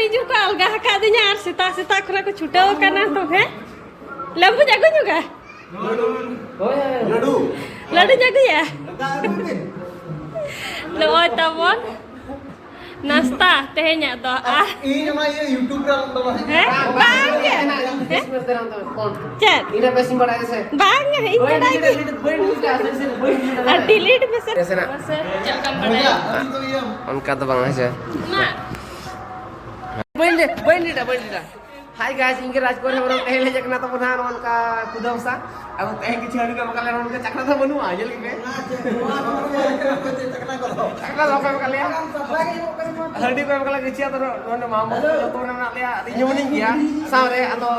adi jur ko alga haka dinya ar sita khona ko chutao kana to he lembu jago juga ladu jago ya lo tabon nasta tehnya to ini namanya YouTube bang chat ini pasti bada se bang ini bada delete message sakam bada उनका तो बंगला से ना बंडीटा hi guys इनके राजकोट में हम पहले जकना तो पुनः उनका कुदवसा अब तहे की छाड़ी का मकले उनका चकना तो बनू आजल के चकना तो मकले हड्डी को मकले किया तो उन्होंने मामू तो उन्होंने ना लिया रिजोनिंग किया सारे अतो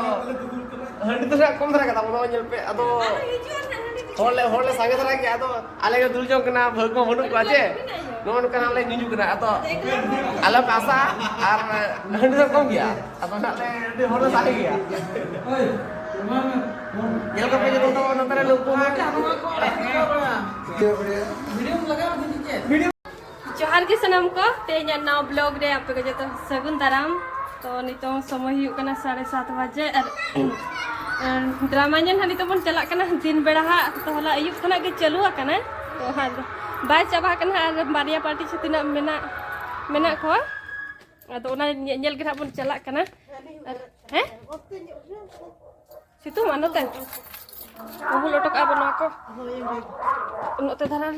हड्डी तो कम तरह का था उन्होंने जल पे अतो होले संगे तरह किया तो अलग दूर जो कना भगवा बनू को आजे नोन कना ले निजु कना अतो अलग आशा और हड्डी तो कम किया अतो ना ले होले सारे किया ये लोग पे जो तो नंतर लोग को वीडियो जोहार के सनम को तेज नाव ब्लॉग रे आप जो तो सगुन दाराम तो नितो समय हुई कना 7:30 बजे ड्रामा जन हानि तो बन चला कना दिन बेड़ा हा तो हला अयुब खना के चलू कना तो हा बाय चाबा कना बारिया पार्टी छतिना मेना को तो ओना नेल के बन चला कना हैं situ mana teh aku lotok apa nako untuk teh dalan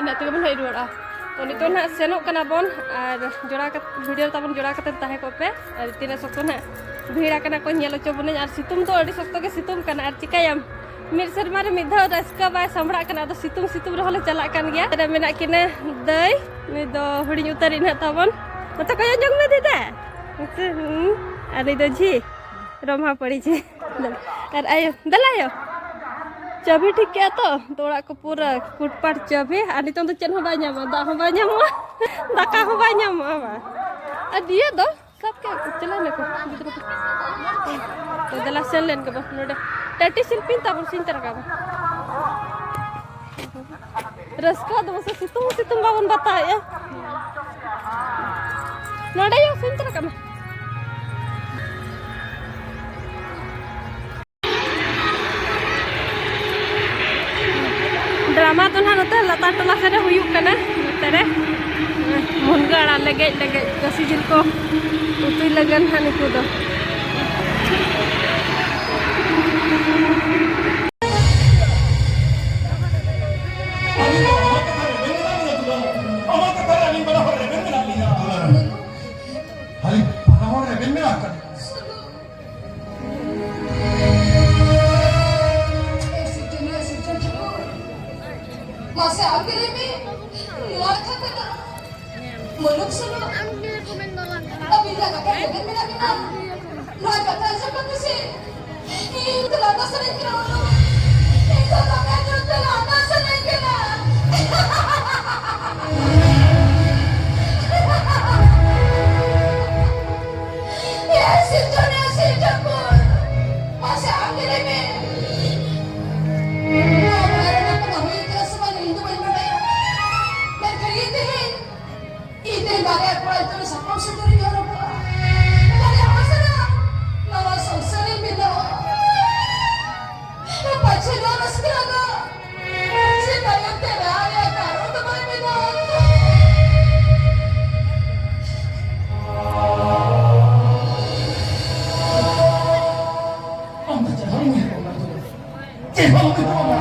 ina teh ben hidu ah to nito na senok kana bon ar jora kat video tabon jora kat tahe kope ar tina sokto na bhira kana ko nyelo chobone ar situm to adi sokto ke situm kana ar chikayam mir serma re midha raska ba samra kana do situm rohole chalak kan gya ada mena kina dai ni do hudi utari na tabon mata kaya jong me dida ari do ji romha padi je और आयो दलायो चाबी ठीक है तो तोड़ा को पूरा कुटपाट चाबी और नितों तो चन हो बाय ᱧᱟᱢᱟ दा हो बाय ᱧᱟᱢᱟ दाका हो बाय ᱧᱟᱢᱟ और दिया दो सब के चला ने को तो दला सेल लेन के नोडे टटी शिल्पी तब सिंतर का रस्का दो से सितुम बावन बताया नोडे यो सिंतर का ड्रामा तो ना नोते लता टोला से हुयुक कना नोते रे मुनगा अड़ा लगे कसी जिल को उतुई लगन हानि को दो masa akhirnya mi luar kata muluk solo tapi dah kakak jangan mina luar kata seperti si itu lada sering kira itu kakak juga lada sering kira ya si Japur masa akhirnya mi Dari apa itu sakam sendiri ya Rabb. Dari apa sana? Nawa sosari bila. Apa cina naskiraga? Cina yang teraya karo teman bila. Anda jangan menghiraukan itu. Jangan menghiraukan.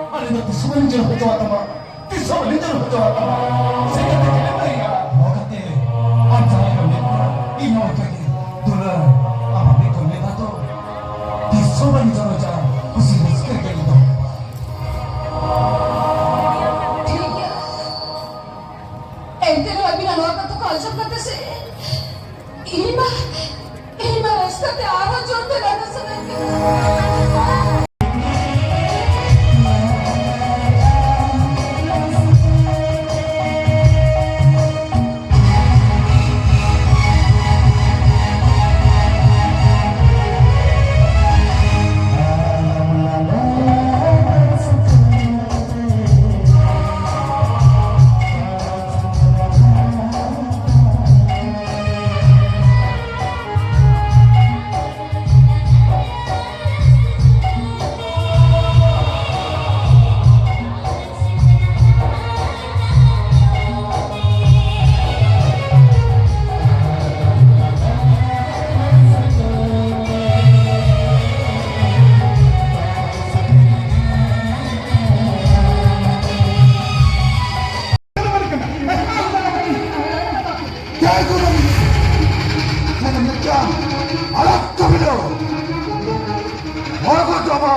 Ada nanti sebenarnya jangan berdoa sama. सब लिंदर हो तो second के लिए भैया होते अंतर है ने इनो के दुला अब अपने को में तो दिसो बन जानो जा खुशी इसके के लिए ठीक है एंटे लो अभी ना का तो कॉल सब करते से इमा रास्ता पे आवाज जोड़ते रहना समय video. Horko coba,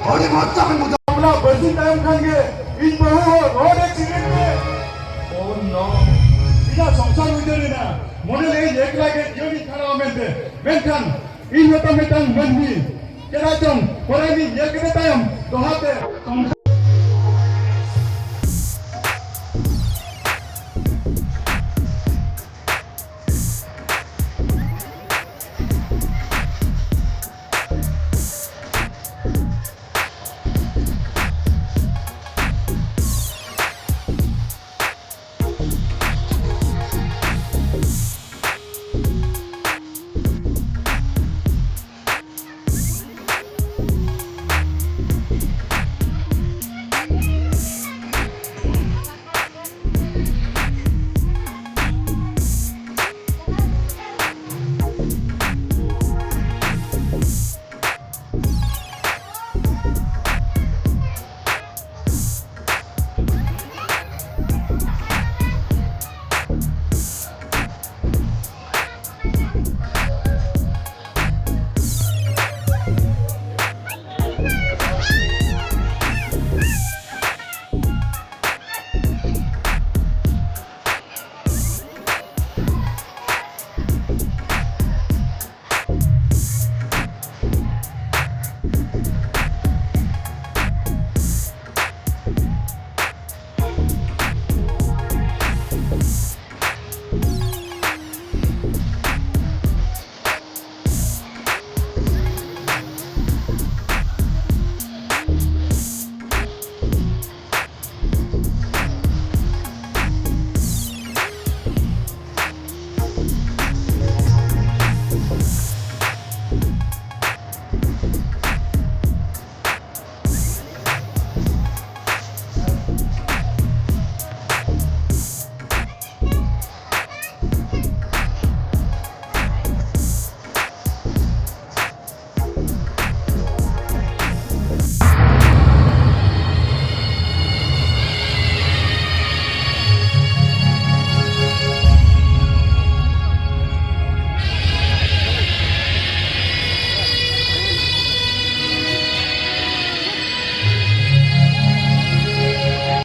hari macam yang muda. Malah bersih time kan ke, in bahu road accident ke. Oh no. Ina samsar video ni na. Model ini ek lagi jadi khara mente. Menkan, in metang metang mandi. Kira jom, orang ini ye kena tayam. Dohate.